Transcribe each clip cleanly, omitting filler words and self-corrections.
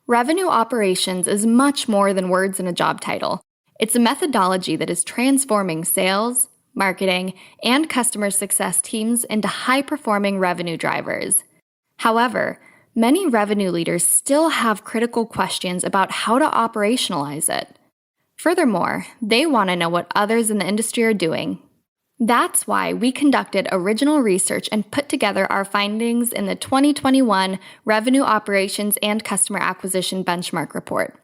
Revenue operations is much more than words in a job title. It's a methodology that is transforming sales, marketing, and customer success teams into high-performing revenue drivers. However, many revenue leaders still have critical questions about how to operationalize it. Furthermore, they want to know what others in the industry are doing. That's why we conducted original research and put together our findings in the 2021 Revenue Operations and Customer Acquisition Benchmark Report.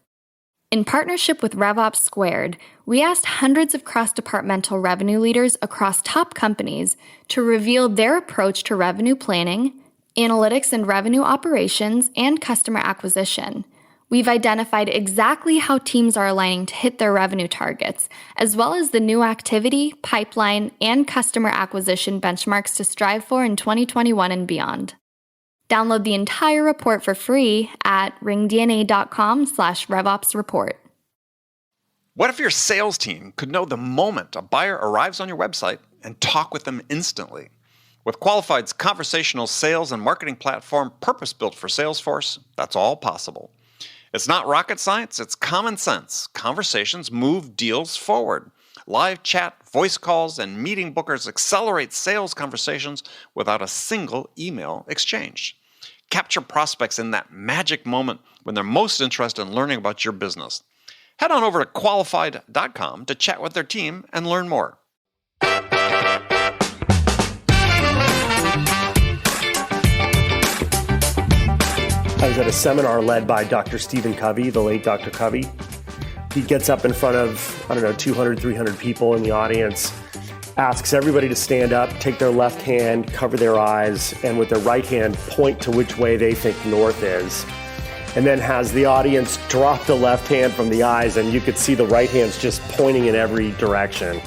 In partnership with RevOps Squared, we asked hundreds of cross-departmental revenue leaders across top companies to reveal their approach to revenue planning, analytics and revenue operations, and customer acquisition. We've identified exactly how teams are aligning to hit their revenue targets, as well as the new activity, pipeline, and customer acquisition benchmarks to strive for in 2021 and beyond. Download the entire report for free at ringDNA.com/RevOpsReport. What if your sales team could know the moment a buyer arrives on your website and talk with them instantly? With Qualified's conversational sales and marketing platform purpose-built for Salesforce, that's all possible. It's not rocket science, it's common sense. Conversations move deals forward. Live chat, voice calls, and meeting bookers accelerate sales conversations without a single email exchange. Capture prospects in that magic moment when they're most interested in learning about your business. Head on over to qualified.com to chat with their team and learn more. I was at a seminar led by Dr. Stephen Covey, the late Dr. Covey. He gets up in front of, 200, 300 people in the audience, asks everybody to stand up, take their left hand, cover their eyes, and with their right hand, point to which way they think north is. And then has the audience drop the left hand from the eyes, and you could see the right hand's just pointing in every direction.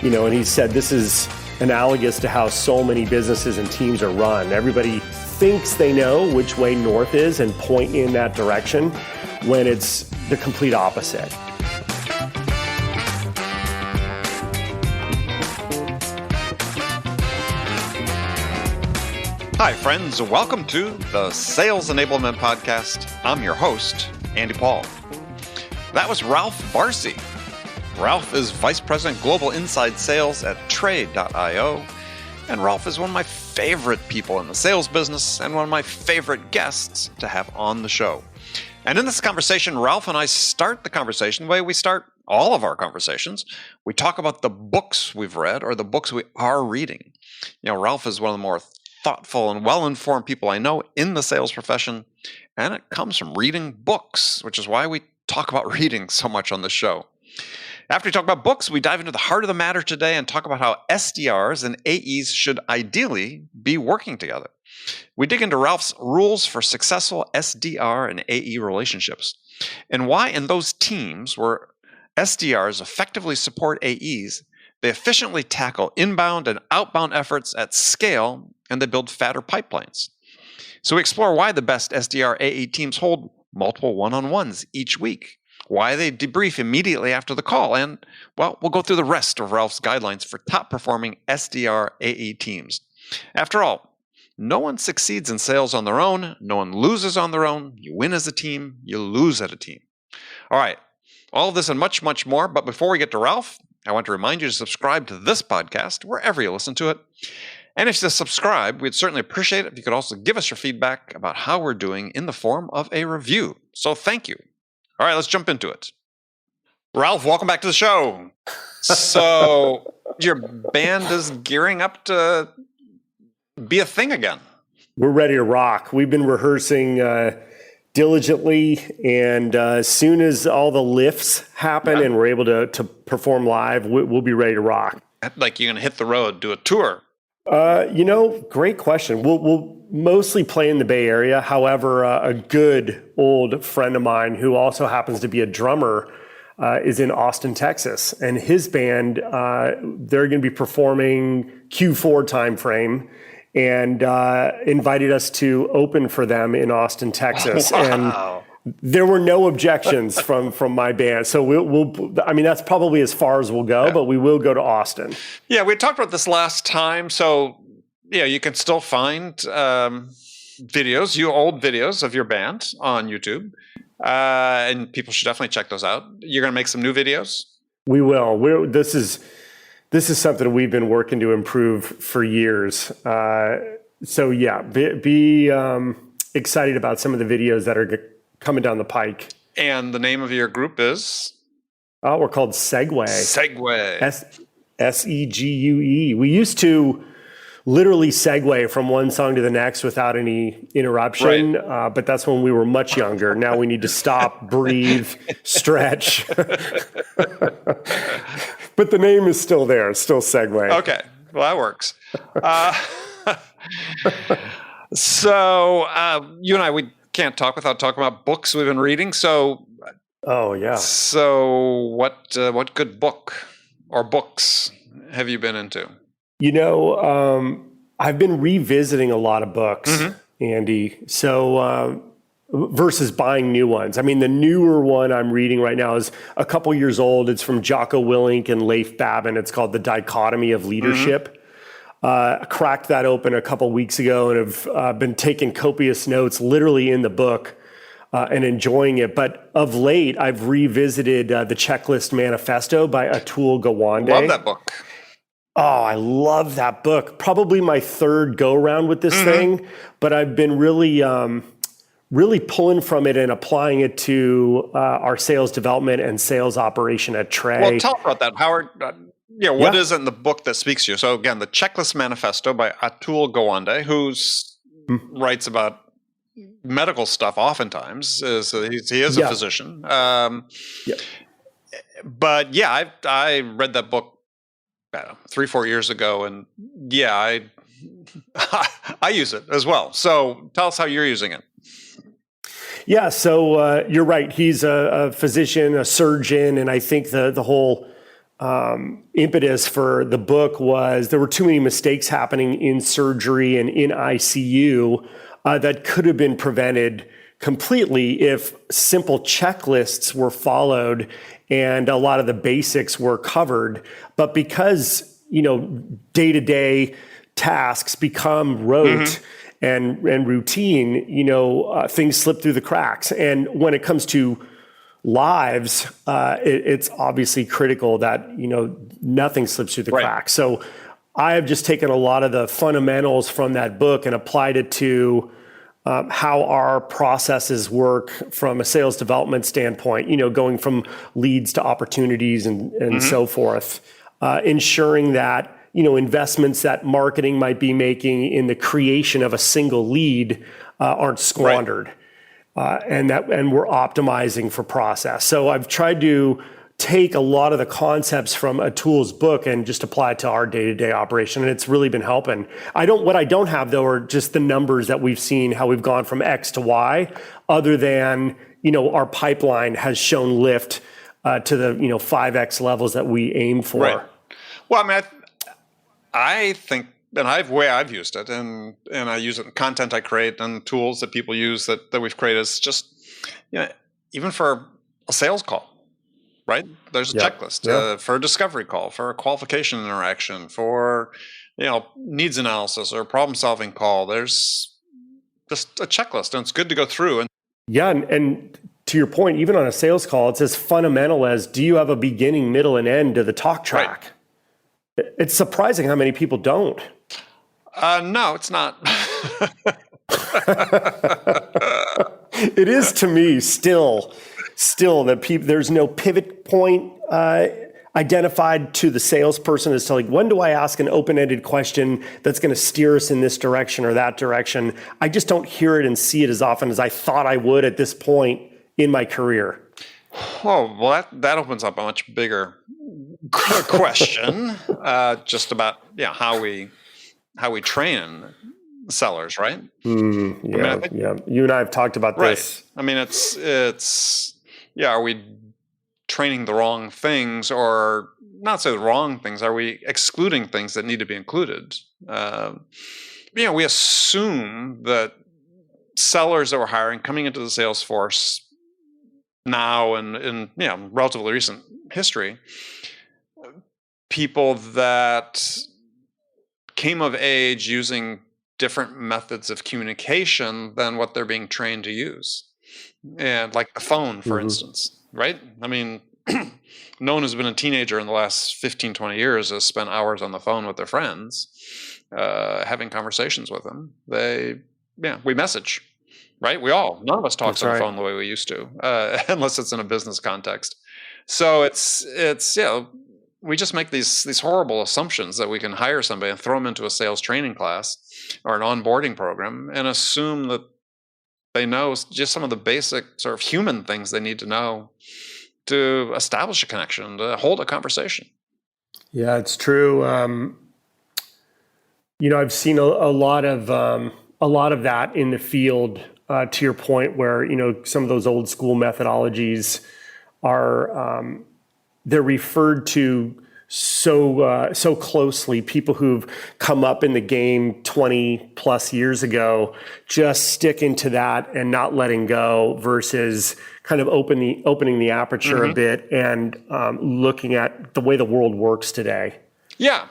And he said this is analogous to how so many businesses and teams are run. Everybody thinks they know which way north is and point in that direction when it's the complete opposite. Hi, friends. Welcome to the Sales Enablement Podcast. I'm your host, Andy Paul. That was Ralph Barsi. Ralph is Vice President Global Inside Sales at Trade.io. And Ralph is one of my favorite people in the sales business and one of my favorite guests to have on the show. And in this conversation, Ralph and I start the conversation the way we start all of our conversations. We talk about the books we've read or the books we are reading. Ralph is one of the more thoughtful and well-informed people I know in the sales profession, and it comes from reading books, which is why we talk about reading so much on the show. After we talk about books, we dive into the heart of the matter today and talk about how SDRs and AEs should ideally be working together. We dig into Ralph's rules for successful SDR and AE relationships and why in those teams where SDRs effectively support AEs, they efficiently tackle inbound and outbound efforts at scale and they build fatter pipelines. So we explore why the best SDR AE teams hold multiple one-on-ones each week, why they debrief immediately after the call, and, we'll go through the rest of Ralph's guidelines for top-performing SDR AE teams. After all, no one succeeds in sales on their own. No one loses on their own. You win as a team. You lose as a team. All right, all of this and much, much more. But before we get to Ralph, I want to remind you to subscribe to this podcast wherever you listen to it. And if you subscribe, we'd certainly appreciate it if you could also give us your feedback about how we're doing in the form of a review. So thank you. All right, let's jump into it. Ralph, welcome back to the show. So your band is gearing up to be a thing again. We're ready to rock. We've been rehearsing diligently, and as soon as all the lifts happen and we're able to perform live, we'll be ready to rock. Like you're going to hit the road, do a tour. Great question. We'll mostly play in the Bay Area. However, a good old friend of mine who also happens to be a drummer is in Austin, Texas. And his band, they're going to be performing Q4 timeframe and invited us to open for them in Austin, Texas. Wow. And there were no objections from my band. So that's probably as far as we'll go, but we will go to Austin. Yeah, we talked about this last time. So, you can still find videos, old videos of your band on YouTube, and people should definitely check those out. You're going to make some new videos? We will. This is something we've been working to improve for years. So yeah, be excited about some of the videos that are coming down the pike. And the name of your group is? We're called Segue. Segue. SEGUE. We used to literally segue from one song to the next without any interruption, right. But that's when we were much younger. Now we need to stop, breathe, stretch. But the name is still there, still Segue. Okay, well, that works. So you and I, we can't talk without talking about books we've been reading. So, oh yeah. So what good book or books have you been into? I've been revisiting a lot of books, Andy. So versus buying new ones. I mean, the newer one I'm reading right now is a couple years old. It's from Jocko Willink and Leif Babin. It's called The Dichotomy of Leadership. I cracked that open a couple weeks ago and have been taking copious notes literally in the book and enjoying it. But of late, I've revisited The Checklist Manifesto by Atul Gawande. Love that book. Oh, I love that book. Probably my third go around with this thing, but I've been really pulling from it and applying it to our sales development and sales operation at Trey. Well, tell us about that, Howard. What is it in the book that speaks to you? So again, The Checklist Manifesto by Atul Gawande, who writes about medical stuff oftentimes. He is a physician. But yeah, I read that book 3-4 years ago, and I use it as well. So tell us how you're using it. Yeah, so you're right. He's a physician, a surgeon, and I think the whole impetus for the book was there were too many mistakes happening in surgery and in ICU that could have been prevented completely if simple checklists were followed and a lot of the basics were covered. But because, day-to-day tasks become rote and routine, things slip through the cracks. And when it comes to lives, it's obviously critical that, nothing slips through the cracks. So I have just taken a lot of the fundamentals from that book and applied it to how our processes work from a sales development standpoint, going from leads to opportunities and so forth, ensuring that, investments that marketing might be making in the creation of a single lead aren't squandered. And we're optimizing for process. So I've tried to take a lot of the concepts from Atul's book and just apply it to our day-to-day operation, and it's really been helping. What I don't have though are just the numbers that we've seen, how we've gone from X to Y, other than our pipeline has shown lift to the 5X levels that we aim for. Right. Well, I mean, I think. And I've used it, and I use it in content I create and tools that people use that we've created. Is just, even for a sales call, right? There's a checklist for a discovery call, for a qualification interaction, for needs analysis or problem solving call. There's just a checklist, and it's good to go through. And to your point, even on a sales call, it's as fundamental as, do you have a beginning, middle, and end to the talk track? Right. It's surprising how many people don't. No, it's not. It is to me still that there's no pivot point identified to the salesperson as to when do I ask an open-ended question that's going to steer us in this direction or that direction. I just don't hear it and see it as often as I thought I would at this point in my career. Oh, well, that opens up a much bigger question, just about how we train sellers, right? You and I have talked about this. I mean, it's are we training the wrong things, or not so the wrong things? Are we excluding things that need to be included? We assume that sellers that we're hiring coming into the sales force now and in relatively recent history, people that came of age using different methods of communication than what they're being trained to use. And like the phone, for instance, right? I mean, no one who's been a teenager in the last 15, 20 years has spent hours on the phone with their friends, having conversations with them. We message, right? None of us talks on the phone the way we used to, unless it's in a business context. So it's we just make these horrible assumptions that we can hire somebody and throw them into a sales training class or an onboarding program and assume that they know just some of the basic sort of human things they need to know to establish a connection, to hold a conversation. Yeah, it's true. I've seen a lot of that in the field. To your point, where some of those old school methodologies are they're referred to so closely. People who've come up in the game 20 plus years ago, just sticking to that and not letting go, versus kind of opening the aperture a bit and looking at the way the world works today. Yeah.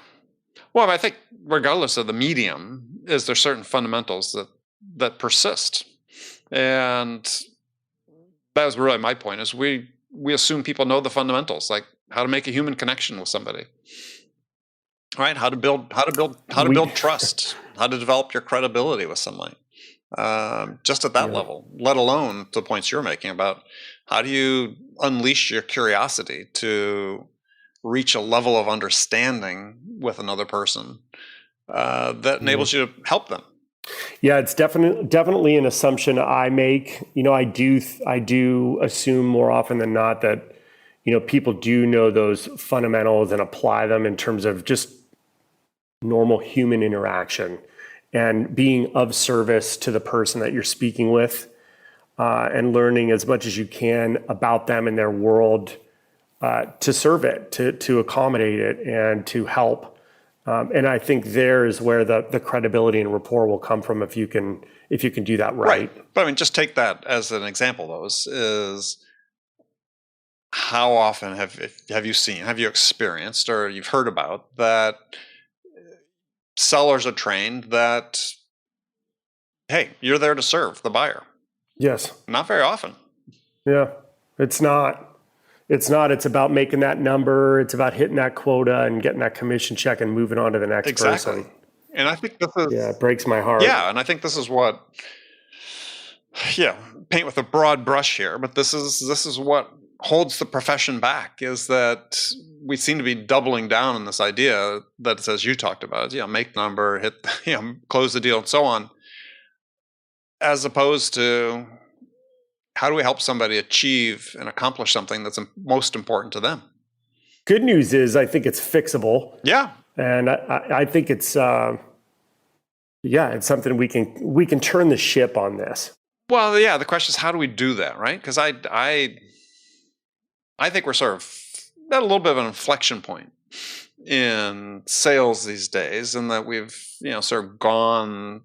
Well, I think regardless of the medium, is there certain fundamentals that persist. And that was really my point, is we assume people know the fundamentals, like how to make a human connection with somebody, right? How to build trust, how to develop your credibility with somebody, just at that level, let alone the points you're making about how do you unleash your curiosity to reach a level of understanding with another person that enables you to help them. Yeah, it's definitely an assumption I make. I do assume more often than not that people do know those fundamentals and apply them in terms of just normal human interaction and being of service to the person that you're speaking with, and learning as much as you can about them and their world, to serve it, to accommodate it, and to help. And I think there is where the credibility and rapport will come from if you can do that right. But I mean, just take that as an example, though, is how often have you experienced, or you've heard about that sellers are trained that, hey, you're there to serve the buyer. Yes. Not very often. Yeah, it's not. It's about making that number. It's about hitting that quota and getting that commission check and moving on to the next person. And I think this is... Yeah, it breaks my heart. Yeah, and I think this is what... Yeah, paint with a broad brush here, but this is what holds the profession back, is that we seem to be doubling down on this idea that says, you talked about, make the number, hit, close the deal, and so on, as opposed to... how do we help somebody achieve and accomplish something that's most important to them? Good news is I think it's fixable. Yeah. And I think it's it's something we can turn the ship on this. Well, yeah, the question is, how do we do that, right? Because I think we're sort of at a little bit of an inflection point in sales these days, and that we've, sort of gone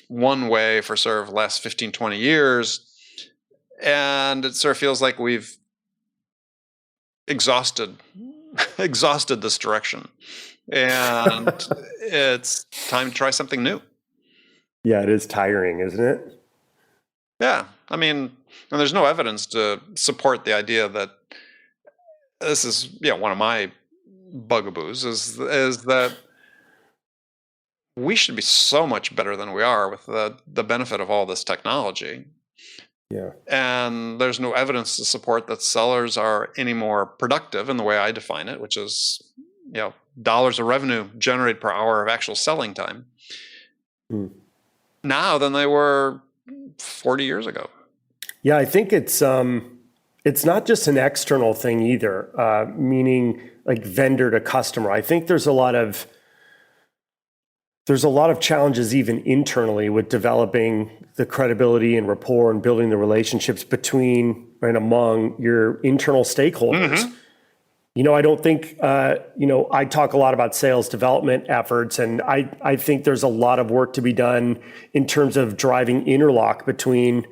one way for sort of the last 15, 20 years. And it sort of feels like we've exhausted this direction, and it's time to try something new. Yeah, it is tiring, isn't it? Yeah, I mean, and there's no evidence to support the idea that this is, one of my bugaboos is that we should be so much better than we are with the benefit of all this technology. Yeah. And there's no evidence to support that sellers are any more productive in the way I define it, which is, dollars of revenue generated per hour of actual selling time now than they were 40 years ago. Yeah, I think it's not just an external thing either, meaning like vendor to customer. I think there's a lot of challenges even internally with developing the credibility and rapport and building the relationships between and among your internal stakeholders. Mm-hmm. I don't think, I talk a lot about sales development efforts, and I think there's a lot of work to be done in terms of driving interlock between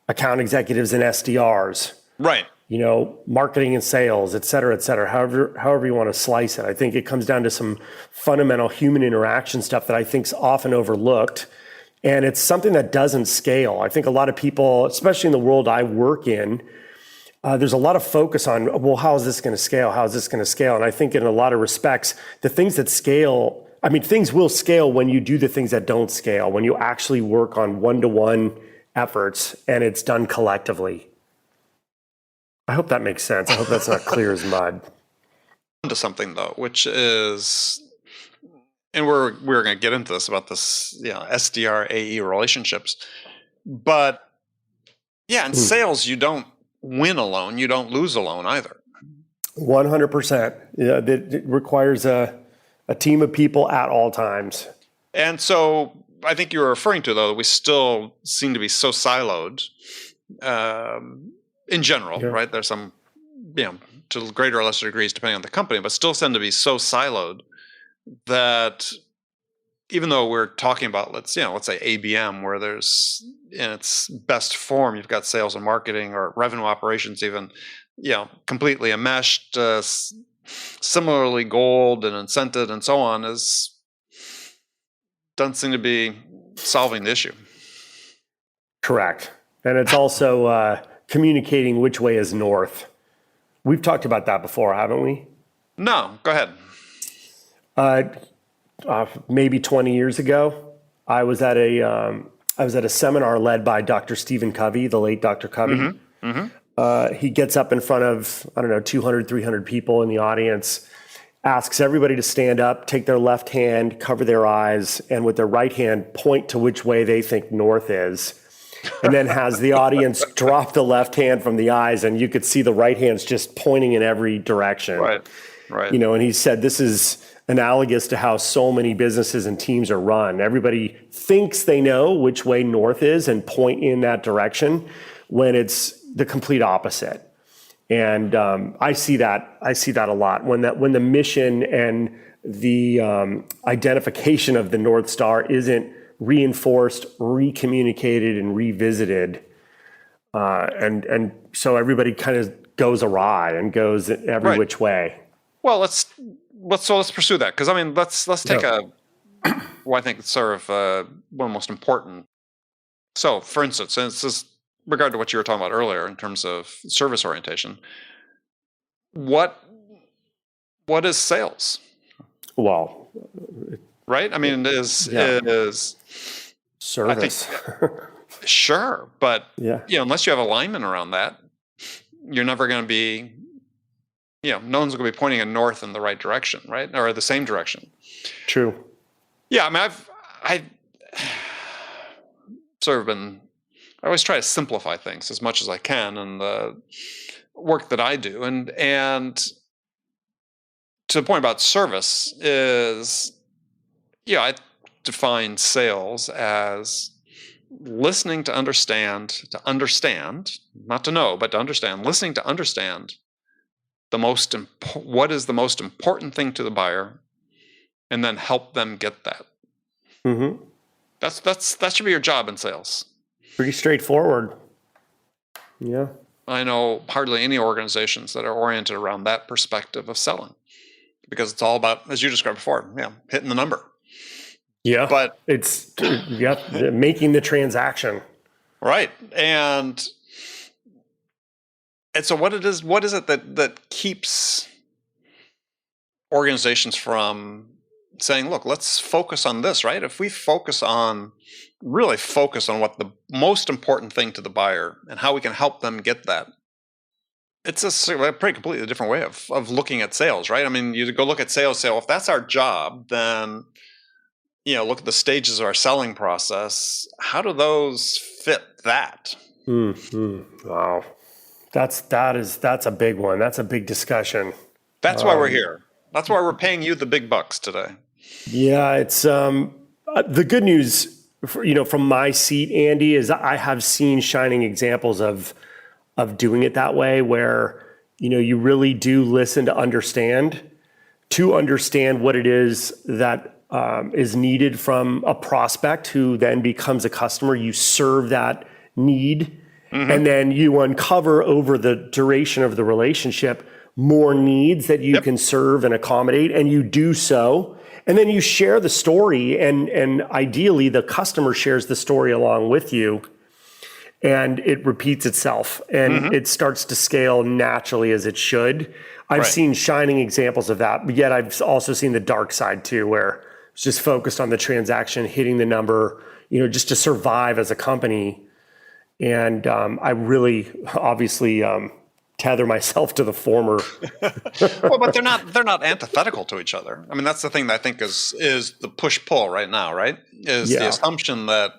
account executives and SDRs. Right. marketing and sales, et cetera, however you want to slice it. I think it comes down to some fundamental human interaction stuff that I think is often overlooked. And it's something that doesn't scale. I think a lot of people, especially in the world I work in, there's a lot of focus on, well, how is this going to scale? How is this going to scale? And I think in a lot of respects, the things that scale, things will scale when you do the things that don't scale, when you actually work on one-to-one efforts and it's done collectively. I hope that makes sense. I hope that's not clear as mud. Into something though, which is, and we're going to get into this about this, SDR AE relationships, but in sales, you don't win alone. You don't lose alone either. 100%. Yeah, it requires a team of people at all times. And so I think you were referring to, though, that we still seem to be so siloed in general, right? There's some, to greater or lesser degrees, depending on the company, but still tend to be so siloed that even though we're talking about, let's say ABM, where there's in its best form, you've got sales and marketing or revenue operations, even, completely enmeshed, similarly goaled and incented and so on, doesn't seem to be solving the issue. Correct. And it's also communicating which way is north. We've talked about that before, haven't we? No, go ahead. Maybe 20 years ago, I was at a seminar led by Dr. Stephen Covey, the late Dr. Covey. Mm-hmm. Mm-hmm. He gets up in front of, 200, 300 people in the audience, asks everybody to stand up, take their left hand, cover their eyes, and with their right hand, point to which way they think north is. And then has the audience drop the left hand from the eyes, and you could see the right hand's just pointing in every direction. Right. And he said this is analogous to how so many businesses and teams are run. Everybody thinks they know which way north is and point in that direction when it's the complete opposite. And I see that a lot when the mission and the identification of the North Star isn't reinforced, recommunicated, and revisited, and so everybody kind of goes awry and goes every which way. Well, let's pursue that, because let's take I think it's sort of one of the most important. So, for instance, and this is regard to what you were talking about earlier in terms of service orientation. What is sales? Well, right? It is service. I think, sure, but unless you have alignment around that, you're never going to be. No one's going to be pointing north in the right direction, right? Or the same direction. True. Yeah, I've sort of been. I always try to simplify things as much as I can in the work that I do, and to the point about service is, I define sales as listening to understand, not to know, but to understand, listening to understand what is the most important thing to the buyer, and then help them get that. Mm-hmm. That should be your job in sales. Pretty straightforward. Yeah. I know hardly any organizations that are oriented around that perspective of selling, because it's all about, as you described before, hitting the number. Yeah. But it's making the transaction. Right. And so what is it that keeps organizations from saying, look, let's focus on this, right? If we really focus on what the most important thing to the buyer and how we can help them get that, it's a pretty completely different way of looking at sales, right? You go look at sales, say, well, if that's our job, then, look at the stages of our selling process. How do those fit that? Mm-hmm. Wow. That's a big one. That's a big discussion. That's why we're here. That's why we're paying you the big bucks today. Yeah, it's the good news, from my seat, Andy, is I have seen shining examples of doing it that way, where you really do listen to understand what it is that is needed from a prospect who then becomes a customer. You serve that need. And then you uncover over the duration of the relationship more needs that you can serve and accommodate, and you do so. And then you share the story, and ideally the customer shares the story along with you, and it repeats itself, and it starts to scale naturally as it should. I've seen shining examples of that, but yet I've also seen the dark side too, where it's just focused on the transaction, hitting the number, just to survive as a company. And I really obviously tether myself to the former. Well, but they're not antithetical to each other. I mean, that's the thing that I think is the push-pull right now, right? Is the assumption that,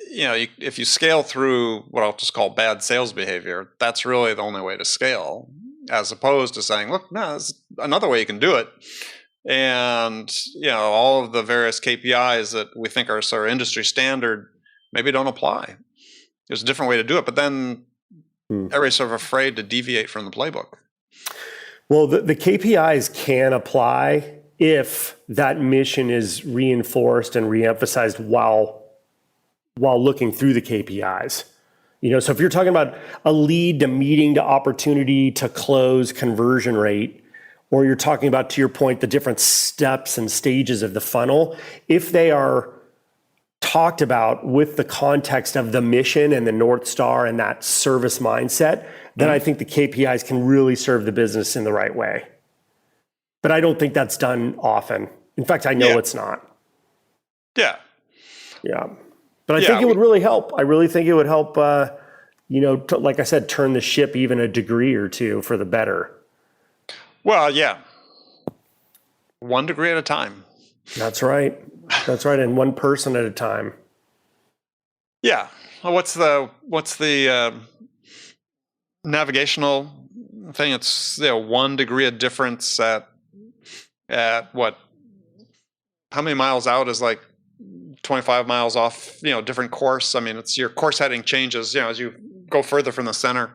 if you scale through what I'll just call bad sales behavior, that's really the only way to scale, as opposed to saying, look, no, there's another way you can do it. And, all of the various KPIs that we think are sort of industry standard maybe don't apply. There's a different way to do it, but then everybody's sort of afraid to deviate from the playbook. Well, the KPIs can apply if that mission is reinforced and reemphasized while looking through the KPIs. So if you're talking about a lead to meeting to opportunity to close conversion rate, or you're talking about, to your point, the different steps and stages of the funnel, if they are talked about with the context of the mission and the North Star and that service mindset, then I think the KPIs can really serve the business in the right way. But I don't think that's done often. In fact, I know it's not. Yeah. Yeah. But I think it would really help. I really think it would help, like I said, turn the ship even a degree or two for the better. Well, yeah. 1 degree at a time. That's right. That's right. And one person at a time. Yeah. Well, what's the navigational thing? It's 1 degree of difference at what? How many miles out is like 25 miles off, different course. I mean, it's your course heading changes, as you go further from the center.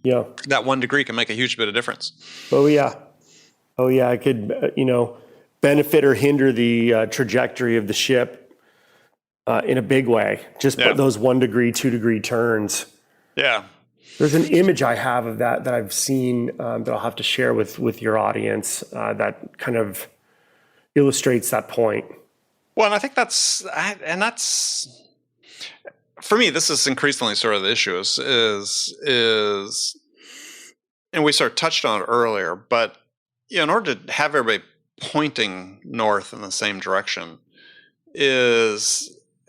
Yeah. That 1 degree can make a huge bit of difference. Oh yeah. It could, benefit or hinder the trajectory of the ship in a big way. Just those 1 degree, 2 degree turns. Yeah. There's an image I have of that I've seen that I'll have to share with your audience that kind of illustrates that point. Well, and I think that's for me, this is increasingly sort of the issue is, and we sort of touched on it earlier, but in order to have everybody pointing north in the same direction, it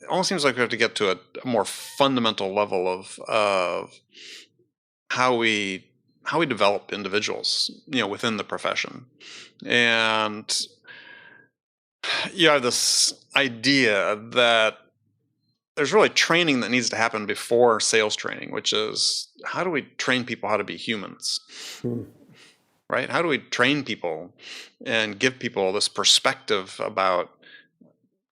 almost seems like we have to get to a more fundamental level of how we develop individuals, within the profession. And you have this idea that there's really training that needs to happen before sales training, which is, how do we train people how to be humans? Right? How do we train people and give people this perspective about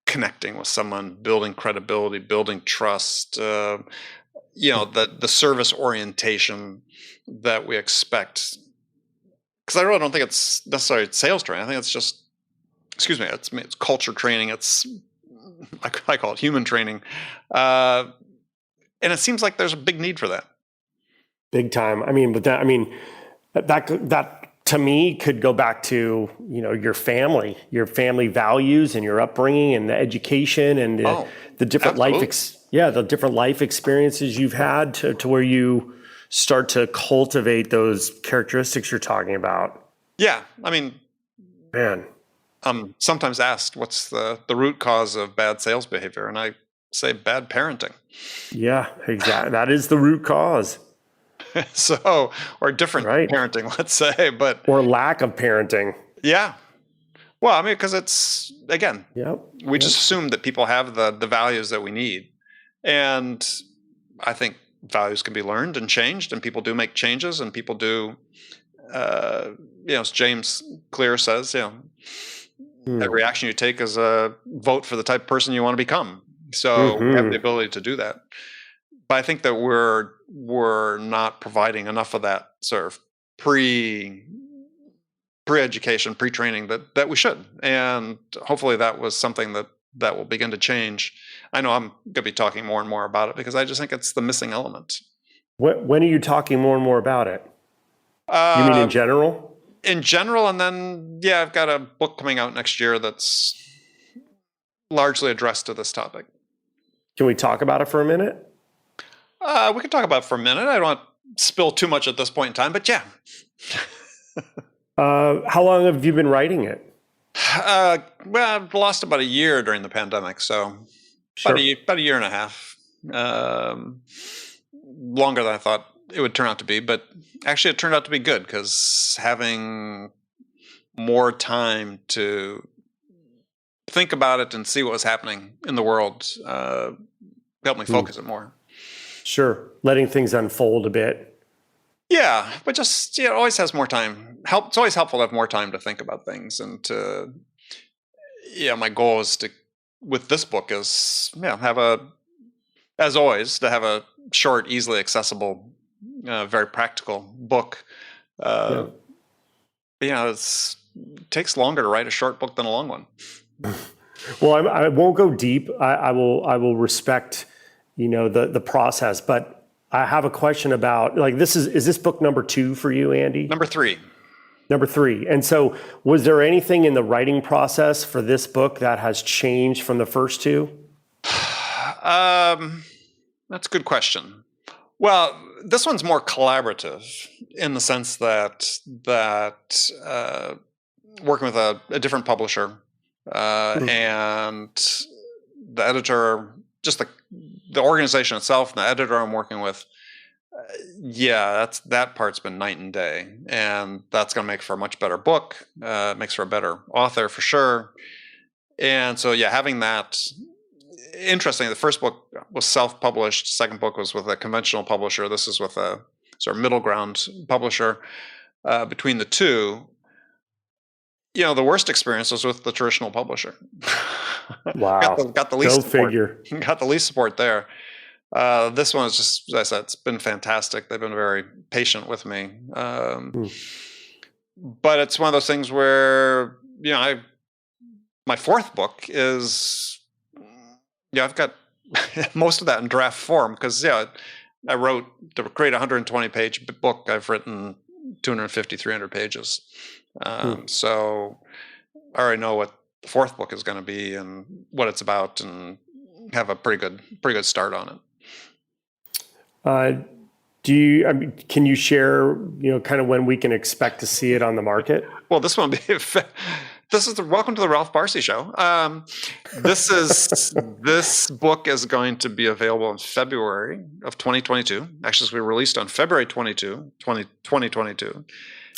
connecting with someone, building credibility, building trust, the service orientation that we expect? Because I really don't think it's necessarily sales training. I think it's just, it's culture training. I call it human training. And it seems like there's a big need for that. Big time. I mean, but that to me could go back to, your family values and your upbringing and the education and the different the different life experiences you've had to where you start to cultivate those characteristics you're talking about. Yeah. I mean, man, I'm sometimes asked what's the root cause of bad sales behavior, and I say bad parenting. Yeah, exactly. That is the root cause. So, or different parenting, let's say, or lack of parenting. Yeah. Well, I mean, because it's, again, we just assume that people have the values that we need. And I think values can be learned and changed, and people do make changes, and people do, as James Clear says, every action you take is a vote for the type of person you want to become. So we have the ability to do that. But I think that we're not providing enough of that sort of pre-education, pre-training that we should. And hopefully that was something that that will begin to change. I know I'm going to be talking more and more about it because I just think it's the missing element. When are you talking more and more about it? You mean in general? In general, and then, yeah, I've got a book coming out next year that's largely addressed to this topic. Can we talk about it for a minute? We can talk about it for a minute. I don't want to spill too much at this point in time, but yeah. How long have you been writing it? Well, I've lost about a year during the pandemic, so Sure. about a year and a half. Longer than I thought it would turn out to be, but actually it turned out to be good because having more time to think about it and see what was happening in the world helped me focus it more. Sure. Letting things unfold a bit. Yeah, but just, it always has more time. It's always helpful to have more time to think about things, and to, my goal is to, with this book, is have as always, to have a short, easily accessible, very practical book. It takes longer to write a short book than a long one. Well, I won't go deep. I will respect, the process, but I have a question about, is this book number 2 for you, Andy? Number 3. Number 3. And so was there anything in the writing process for this book that has changed from the first 2? That's a good question. Well, this one's more collaborative in the sense that working with a different publisher and the editor, just the organization itself, and the editor I'm working with, that part's been night and day, and that's going to make for a much better book. It makes for a better author for sure. And so, having that. Interesting. The first book was self-published. Second book was with a conventional publisher. This is with a sort of middle ground publisher. Between the two, the worst experience was with the traditional publisher. Wow. got the least Go support. figure. Got the least support there. This one is just, as I said, it's been fantastic. They've been very patient with me. But it's one of those things where, my fourth book is. I've got most of that in draft form because, I wrote to create a 120-page book. I've written 250, 300 pages. So I already know what the fourth book is going to be and what it's about, and have a pretty good start on it. Can you share, kind of when we can expect to see it on the market? Well, this one welcome to the Ralph Barsi Show. This book is going to be available in February of 2022. Actually, it's going to be released on February 2022.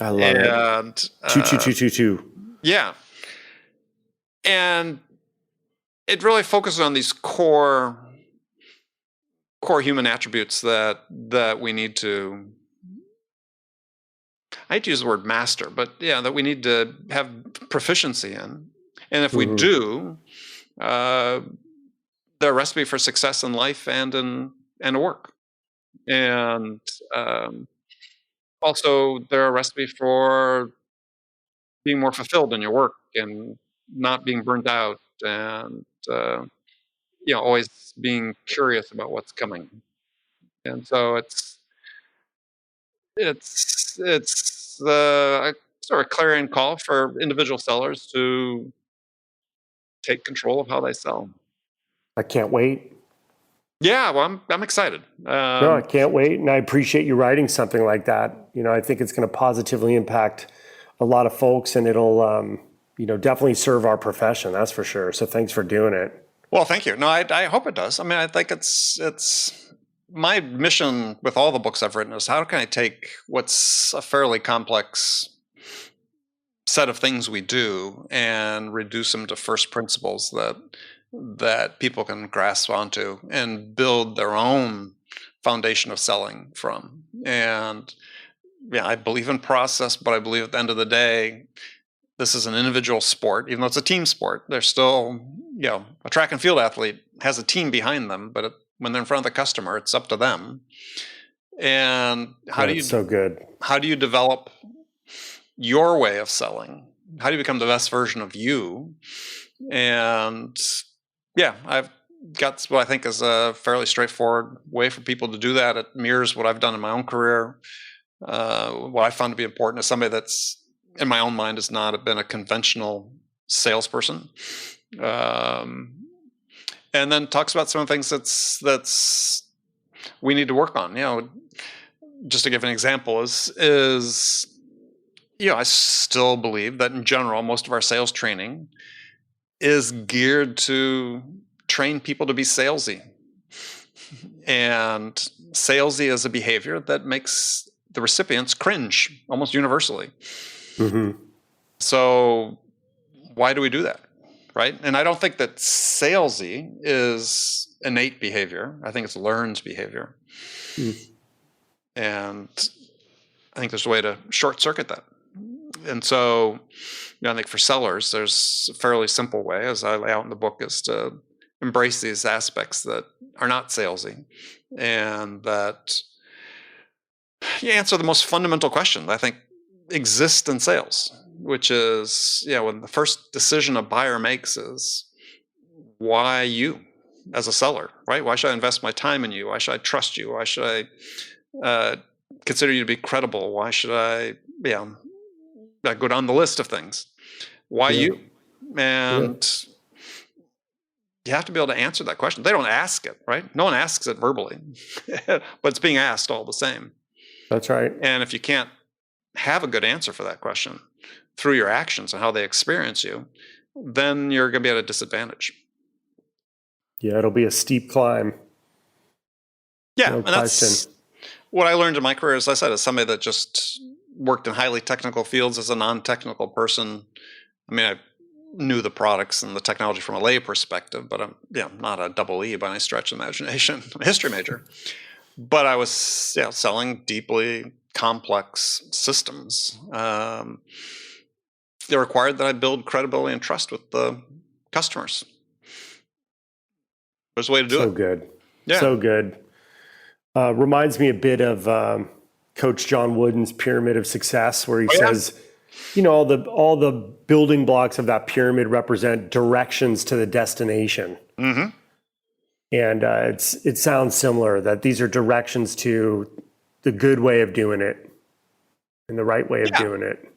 I love it. 22222. Yeah. And it really focuses on these core human attributes that we need to, I hate to use the word master, but that we need to have proficiency in. And if we do, they're a recipe for success in life and in work. And also they're a recipe for being more fulfilled in your work and not being burnt out, and always being curious about what's coming. And so it's a sort of clarion call for individual sellers to take control of how they sell. I can't wait. Yeah, well, I'm excited. No, I can't wait, and I appreciate you writing something like that. I think it's going to positively impact a lot of folks, and it'll, definitely serve our profession. That's for sure. So thanks for doing it. Well, thank you. No, I hope it does. I mean, I think it's my mission with all the books I've written is how can I take what's a fairly complex set of things we do and reduce them to first principles that people can grasp onto and build their own foundation of selling from. And I believe in process, but I believe at the end of the day, this is an individual sport. Even though it's a team sport, there's still, a track and field athlete has a team behind them, but when they're in front of the customer, it's up to them. And how do you develop your way of selling? How do you become the best version of you? And Yeah, I've got what I think is a fairly straightforward way for people to do that. It mirrors what I've done in my own career. What I found to be important is somebody that's, in my own mind, has not been a conventional salesperson. And then talks about some of the things that's we need to work on. Just to give an example, is I still believe that in general, most of our sales training is geared to train people to be salesy. And salesy is a behavior that makes the recipients cringe almost universally. Mm-hmm. So why do we do that? Right? And I don't think that salesy is innate behavior. I think it's learned behavior. And I think there's a way to short circuit that. And so I think for sellers, there's a fairly simple way, as I lay out in the book, is to embrace these aspects that are not salesy, and that you answer the most fundamental question that I think exists in sales, which is, when the first decision a buyer makes is, why you as a seller, right? Why should I invest my time in you? Why should I trust you? Why should I consider you to be credible? Why should I go down the list of things? Why you? And you have to be able to answer that question. They don't ask it, right? No one asks it verbally, but it's being asked all the same. That's right. And if you can't have a good answer for that question through your actions and how they experience you, then you're going to be at a disadvantage. Yeah, it'll be a steep climb. Yeah, and that's what I learned in my career, as I said, as somebody that just worked in highly technical fields as a non-technical person. I mean, I knew the products and the technology from a lay perspective, but I'm not a double E by any stretch of the imagination. I'm a history major. But I was selling deeply complex systems. They required that I build credibility and trust with the customers. There's a way to do it. So good. Yeah. So good. Reminds me a bit of Coach John Wooden's Pyramid of Success, where he says, all the building blocks of that pyramid represent directions to the destination. Mm-hmm. And it sounds similar, that these are directions to the good way of doing it and the right way of doing it.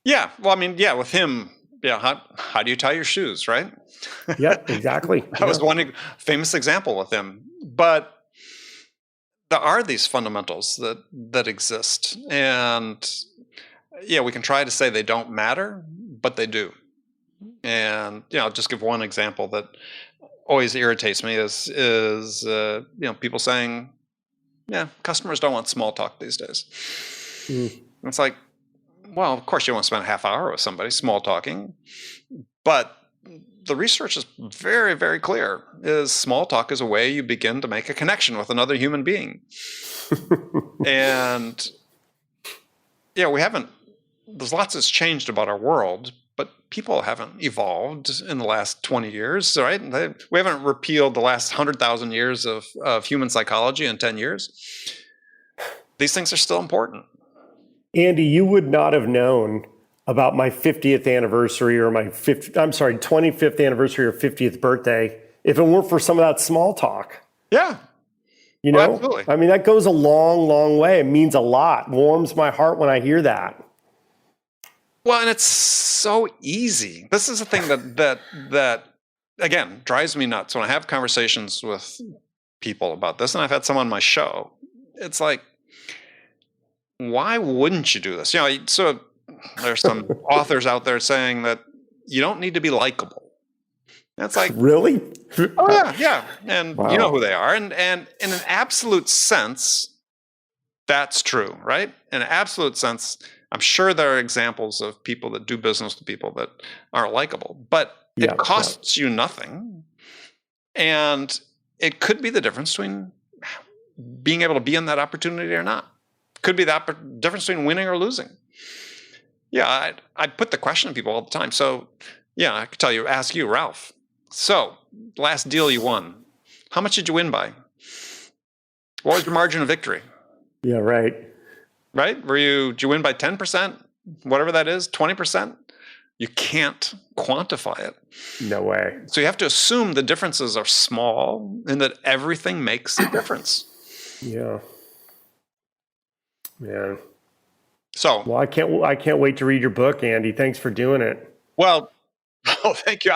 Yeah. Well, I mean, with him, how do you tie your shoes, right? Yep, exactly. That was one famous example with him. But there are these fundamentals that exist. And we can try to say they don't matter, but they do. And I'll just give one example that always irritates me is people saying, customers don't want small talk these days. It's like, well, of course you want to spend a half hour with somebody small talking, but the research is very, very clear. Is small talk is a way you begin to make a connection with another human being. And there's lots that's changed about our world, but people haven't evolved in the last 20 years, right? We haven't repealed the last 100,000 years of human psychology in 10 years. These things are still important. Andy, you would not have known about my 50th anniversary or 25th anniversary or 50th birthday if it weren't for some of that small talk. Yeah. Absolutely. I mean, that goes a long, long way. It means a lot. Warms my heart when I hear that. Well, and it's so easy. This is the thing that again drives me nuts when I have conversations with people about this, and I've had some on my show. It's like, why wouldn't you do this? So there's some authors out there saying that you don't need to be likable. That's like, really? Oh yeah. And wow. You know who they are. And in an absolute sense, that's true, right? In an absolute sense, I'm sure there are examples of people that do business with people that aren't likable, but it costs you nothing. And it could be the difference between being able to be in that opportunity or not. Could be the difference between winning or losing. Yeah, I put the question to people all the time. So, I could ask you, Ralph. So, last deal you won, how much did you win by? What was your margin of victory? Yeah, right. Right? Did you win by 10%? Whatever that is, 20%? You can't quantify it. No way. So you have to assume the differences are small and that everything makes a difference. Yeah. Man. So, well, I can't wait to read your book, Andy. Thanks for doing it. Well, thank you.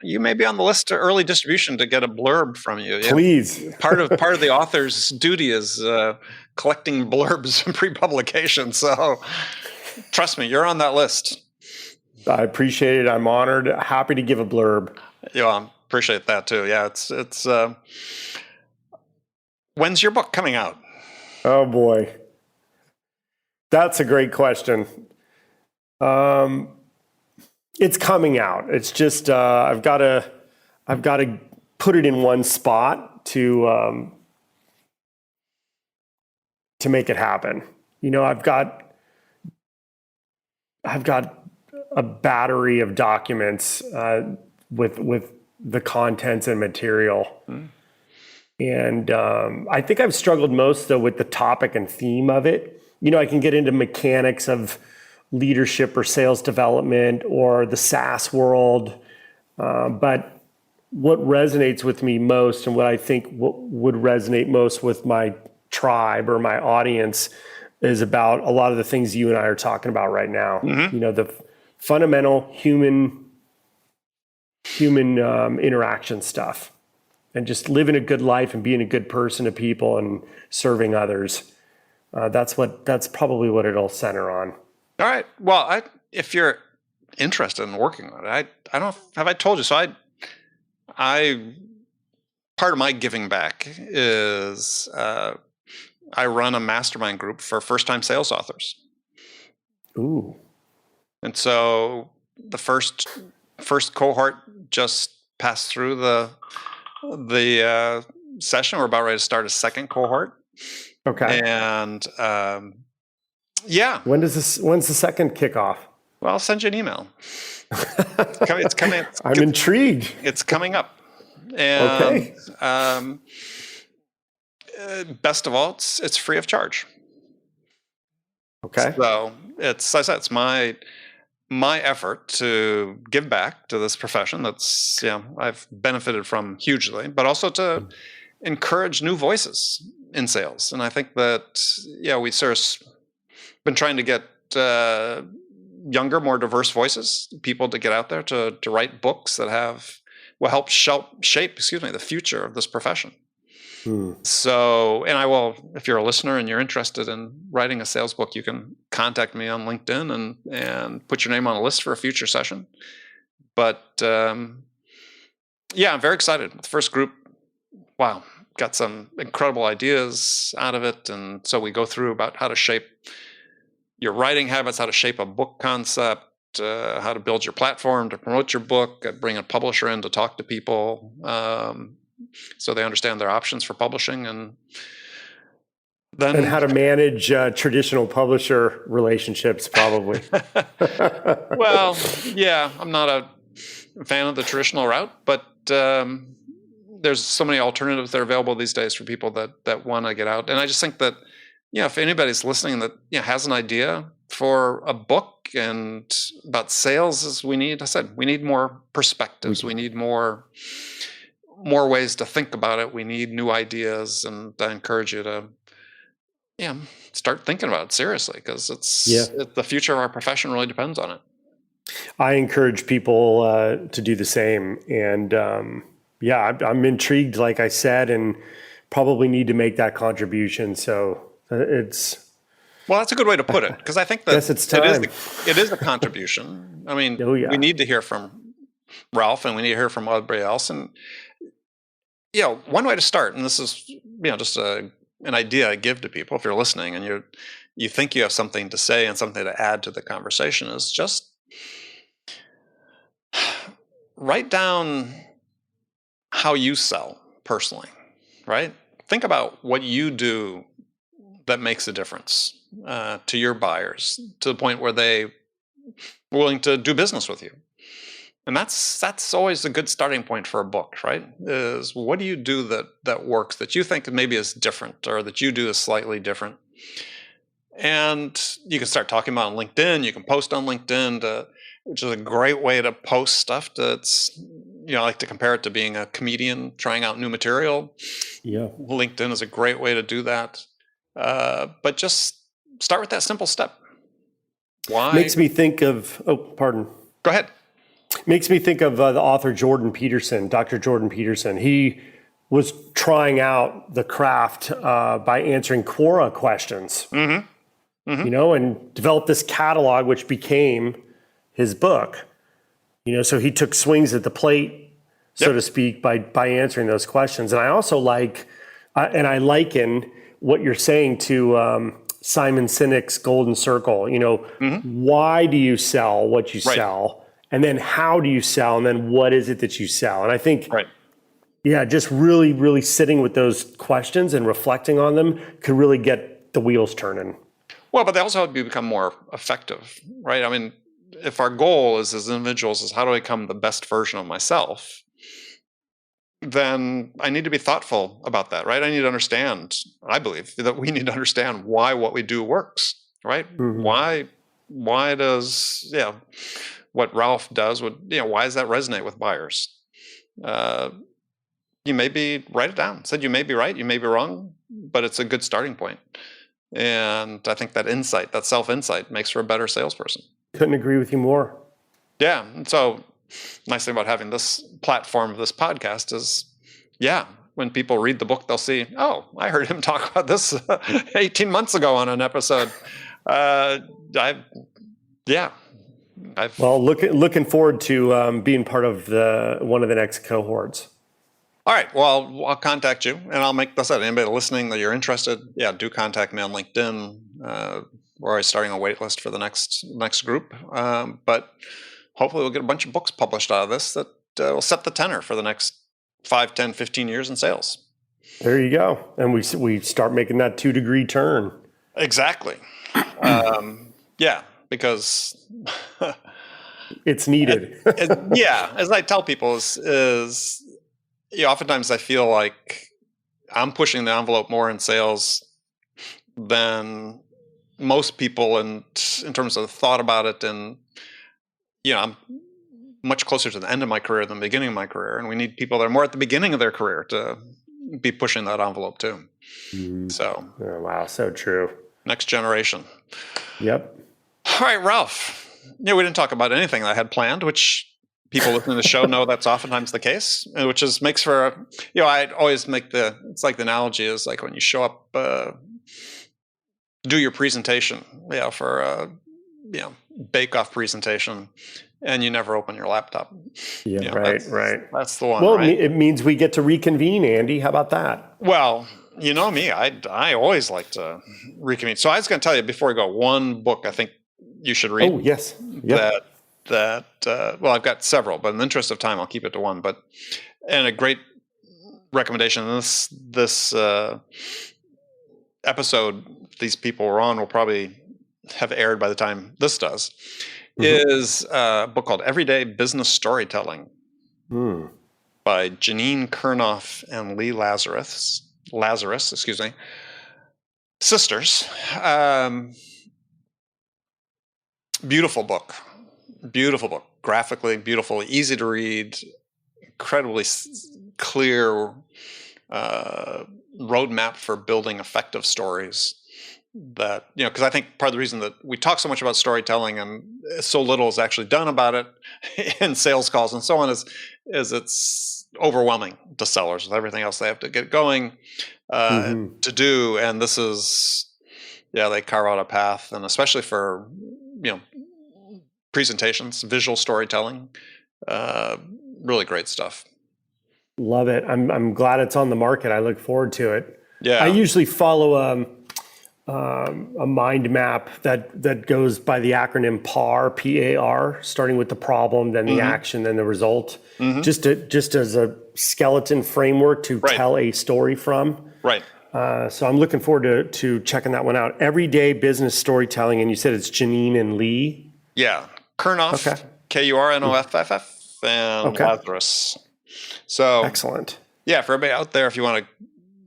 You may be on the list to early distribution to get a blurb from you. Please. Part of the author's duty is collecting blurbs and pre-publication. So, trust me, you're on that list. I appreciate it. I'm honored. Happy to give a blurb. Yeah, I appreciate that too. Yeah, it's. When's your book coming out? Oh boy, that's a great question. It's coming out. It's just I've got to put it in one spot to make it happen. I've got a battery of documents with the contents and material. And I think I've struggled most, though, with the topic and theme of it. I can get into mechanics of leadership or sales development or the SaaS world. But what resonates with me most, and what I think would resonate most with my tribe or my audience, is about a lot of the things you and I are talking about right now. Mm-hmm. The fundamental human interaction stuff, and just living a good life and being a good person to people and serving others. That's probably what it'll center on. All right. Well, if you're interested in working on it, I don't have I told you. So I part of my giving back is I run a mastermind group for first-time sales authors. Ooh. And so the first cohort just passed through the session. We're about ready to start a second cohort. Okay. And yeah. When's the second kickoff? Well, I'll send you an email. It's coming. I'm intrigued. It's coming up. And, okay. Best of all, it's free of charge. Okay. So it's my effort to give back to this profession that's I've benefited from hugely, but also to encourage new voices in sales. And I think that we sort of been trying to get younger, more diverse voices, people to get out there to write books that will help shape the future of this profession. So, and I will, if you're a listener and you're interested in writing a sales book, you can contact me on LinkedIn and put your name on a list for a future session. But I'm very excited. The first group, wow, got some incredible ideas out of it. And so we go through about how to shape your writing habits, how to shape a book concept, how to build your platform to promote your book, bring a publisher in to talk to people, so they understand their options for publishing, and how to manage traditional publisher relationships, probably. Well, yeah, I'm not a fan of the traditional route, but there's so many alternatives that are available these days for people that want to get out. And I just think that if anybody's listening that has an idea for a book and about sales, we need more perspectives. We need more ways to think about it. We need new ideas, and I encourage you to start thinking about it seriously, because the future of our profession really depends on it. I encourage people to do the same, and I'm intrigued, like I said, and probably need to make that contribution. So that's a good way to put it, because I think that it's time. It is a contribution. I mean, we need to hear from Ralph, and we need to hear from everybody else, and one way to start, and this is just an idea I give to people if you're listening and you think you have something to say and something to add to the conversation, is just write down how you sell personally, right? Think about what you do that makes a difference to your buyers, to the point where they're willing to do business with you. And that's always a good starting point for a book, right? Is what do you do that works, that you think maybe is different, or that you do is slightly different? And you can start talking about on LinkedIn. You can post on LinkedIn which is a great way to post stuff that's, I like to compare it to being a comedian trying out new material. Yeah. LinkedIn is a great way to do that. But just start with that simple step. Why? Makes me think of, pardon. Go ahead. Makes me think of the author Jordan Peterson, Dr. Jordan Peterson. He was trying out the craft by answering Quora questions, and developed this catalog, which became his book. So he took swings at the plate, so to speak, by answering those questions. And I also I liken what you're saying to Simon Sinek's Golden Circle. Why do you sell what you sell? And then how do you sell? And then what is it that you sell? And I think, just really, really sitting with those questions and reflecting on them could really get the wheels turning. Well, but they also help you become more effective, right? I mean, if our goal is as individuals is how do I become the best version of myself, then I need to be thoughtful about that, right? I need to understand, I believe that we need to understand why what we do works, right? Why does, what Ralph does, why does that resonate with buyers? You may write it down. Said you may be right, you may be wrong, but it's a good starting point. And I think that insight, that self-insight makes for a better salesperson. Couldn't agree with you more. Yeah. And so nice thing about having this platform of this podcast is, when people read the book, they'll see, oh, I heard him talk about this 18 months ago on an episode. Looking forward to being part of one of the next cohorts. All right. Well, I'll contact you, and I'll make this out. Anybody listening that you're interested, do contact me on LinkedIn. We're already starting a wait list for the next group. But hopefully we'll get a bunch of books published out of this that will set the tenor for the next 5, 10, 15 years in sales. There you go. And we start making that 2-degree turn. Exactly. Because it's needed. As I tell people is oftentimes I feel like I'm pushing the envelope more in sales than most people in terms of thought about it. And, I'm much closer to the end of my career than the beginning of my career. And we need people that are more at the beginning of their career to be pushing that envelope too. So. Oh, wow. So true. Next generation. Yep. All right, Ralph. We didn't talk about anything that I had planned, which people listening to the show know that's oftentimes the case, which makes for I always make it's like the analogy is like when you show up, do your presentation, for a, bake-off presentation, and you never open your laptop. Yeah, right. That's the one. Well, right? It means we get to reconvene, Andy. How about that? Well, you know me, I always like to reconvene. So I was going to tell you before we go, one book I think you should read. Oh, yes. Yep. I've got several, but in the interest of time, I'll keep it to one. And a great recommendation. This episode these people were on will probably have aired by the time this does. Is a book called Everyday Business Storytelling by Janine Kurnoff and Lee Lazarus, sisters. Beautiful book, graphically beautiful, easy to read, incredibly clear roadmap for building effective stories. That, because I think part of the reason that we talk so much about storytelling and so little is actually done about it in sales calls and so on is it's overwhelming to sellers with everything else they have to get going to do. And this is, they carve out a path, and especially for, presentations, visual storytelling, really great stuff. Love it. I'm glad it's on the market. I look forward to it. Yeah. I usually follow a mind map that goes by the acronym PAR, P-A-R, starting with the problem, then the action, then the result, just as a skeleton framework to tell a story from. Right. So I'm looking forward to checking that one out. Everyday Business Storytelling, and you said it's Janine and Lee? Yeah. Kurnoff, Kurnoff, and Lazarus. So excellent. Yeah, for everybody out there, if you want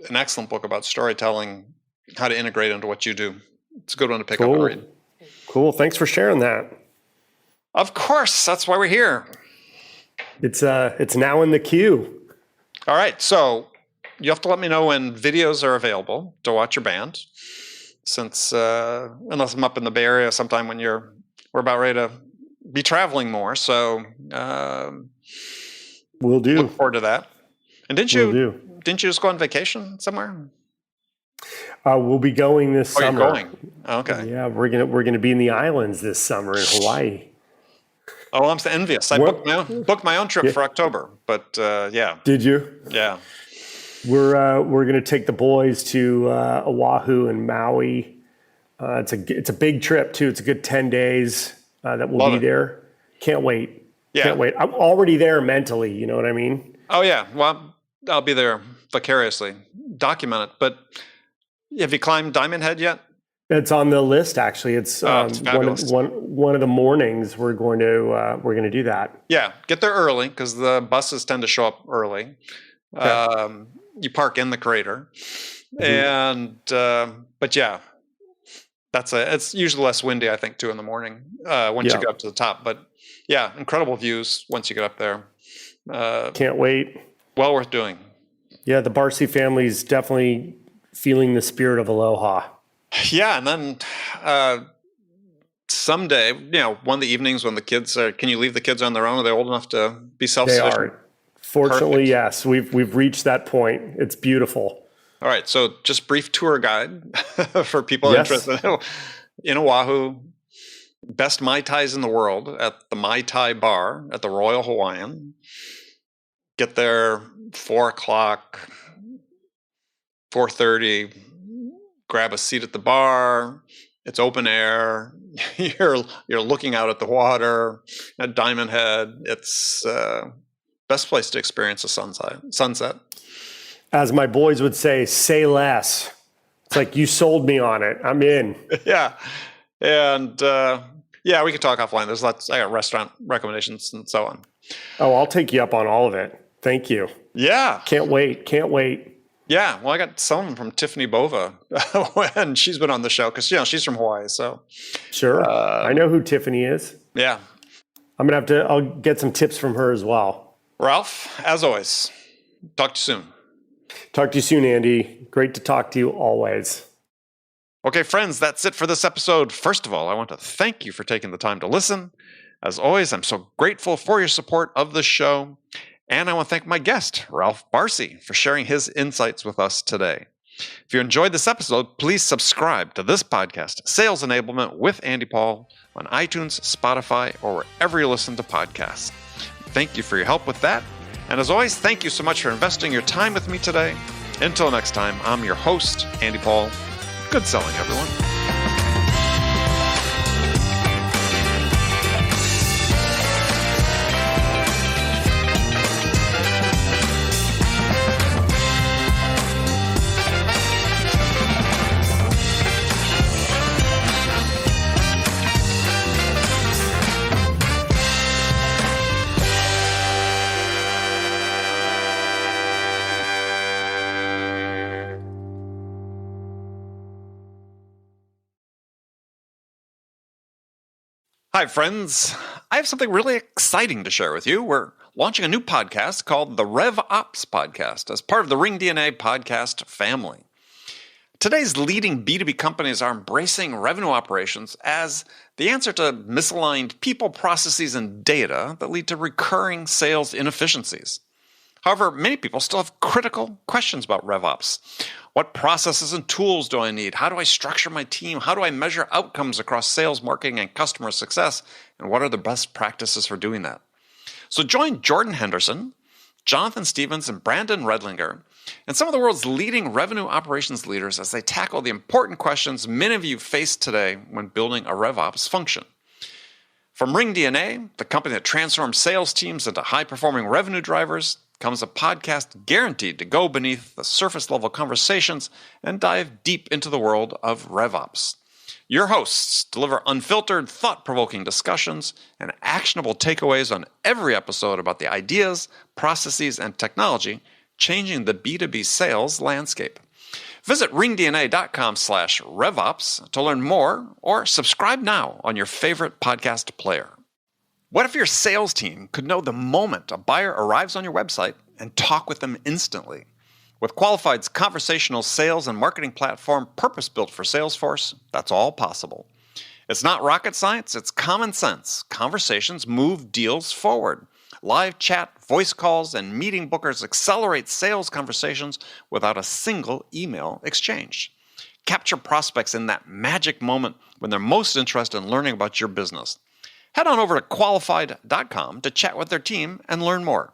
an excellent book about storytelling, how to integrate into what you do, it's a good one to pick up and read. Cool. Thanks for sharing that. Of course, that's why we're here. It's now in the queue. All right, so you have to let me know when videos are available to watch your band, since unless I'm up in the Bay Area sometime when we're about ready to be traveling more. So We'll do. Look forward to that. And didn't you just go on vacation somewhere? We'll be going this summer. You're going? Okay. Yeah, we're gonna be in the islands this summer in Hawaii. Oh, I'm envious. I booked my own trip for October, but yeah. Did you? Yeah. We're gonna take the boys to Oahu and Maui. It's a big trip too. It's a good 10 days that we'll be there. Can't wait. Yeah. Can't wait. I'm already there mentally. You know what I mean? Oh yeah. Well, I'll be there vicariously. Document it. But have you climbed Diamond Head yet? It's on the list, actually. It's one of the mornings we're going to do that. Yeah, get there early because the buses tend to show up early. Okay. You park in the crater, and but yeah, it's usually less windy, I think, too, in the morning once you get up to the top. But yeah, incredible views once you get up there. Can't wait. Well worth doing. Yeah, the Barsi family's definitely feeling the spirit of aloha. Yeah, and then someday, one of the evenings when the kids can you leave the kids on their own? Are they old enough to be self-sufficient? They are. Fortunately, Perfect. Yes. We've reached that point. It's beautiful. All right, so just brief tour guide for people interested in Oahu. Best Mai Tais in the world at the Mai Tai Bar at the Royal Hawaiian. Get there 4 o'clock, 4:30. Grab a seat at the bar. It's open air. You're looking out at the water at Diamond Head. It's best place to experience a sunset. As my boys would say less. It's like you sold me on it. I'm in. Yeah, and we can talk offline. There's lots. I got restaurant recommendations and so on. Oh, I'll take you up on all of it. Thank you. Yeah. Can't wait. Yeah, well, I got some from Tiffany Bova, and she's been on the show because she's from Hawaii. So sure, I know who Tiffany is. Yeah, I'll get some tips from her as well. Ralph, as always, talk to you soon. Talk to you soon, Andy. Great to talk to you always. Okay, friends, that's it for this episode. First of all, I want to thank you for taking the time to listen. As always, I'm so grateful for your support of the show. And I want to thank my guest, Ralph Barsi, for sharing his insights with us today. If you enjoyed this episode, please subscribe to this podcast, Sales Enablement with Andy Paul, on iTunes, Spotify, or wherever you listen to podcasts. Thank you for your help with that. And as always, thank you so much for investing your time with me today. Until next time, I'm your host, Andy Paul. Good selling, everyone. Hi, friends. I have something really exciting to share with you. We're launching a new podcast called the RevOps Podcast as part of the ringDNA podcast family. Today's leading B2B companies are embracing revenue operations as the answer to misaligned people, processes, and data that lead to recurring sales inefficiencies. However, many people still have critical questions about RevOps. What processes and tools do I need? How do I structure my team? How do I measure outcomes across sales, marketing, and customer success? And what are the best practices for doing that? So join Jordan Henderson, Jonathan Stevens, and Brandon Redlinger, and some of the world's leading revenue operations leaders as they tackle the important questions many of you face today when building a RevOps function. From ringDNA, the company that transforms sales teams into high-performing revenue drivers, comes a podcast guaranteed to go beneath the surface-level conversations and dive deep into the world of RevOps. Your hosts deliver unfiltered, thought-provoking discussions and actionable takeaways on every episode about the ideas, processes, and technology changing the B2B sales landscape. Visit ringdna.com/RevOps to learn more or subscribe now on your favorite podcast player. What if your sales team could know the moment a buyer arrives on your website and talk with them instantly? With Qualified's conversational sales and marketing platform purpose-built for Salesforce, that's all possible. It's not rocket science, it's common sense. Conversations move deals forward. Live chat, voice calls, and meeting bookers accelerate sales conversations without a single email exchange. Capture prospects in that magic moment when they're most interested in learning about your business. Head on over to qualified.com to chat with their team and learn more.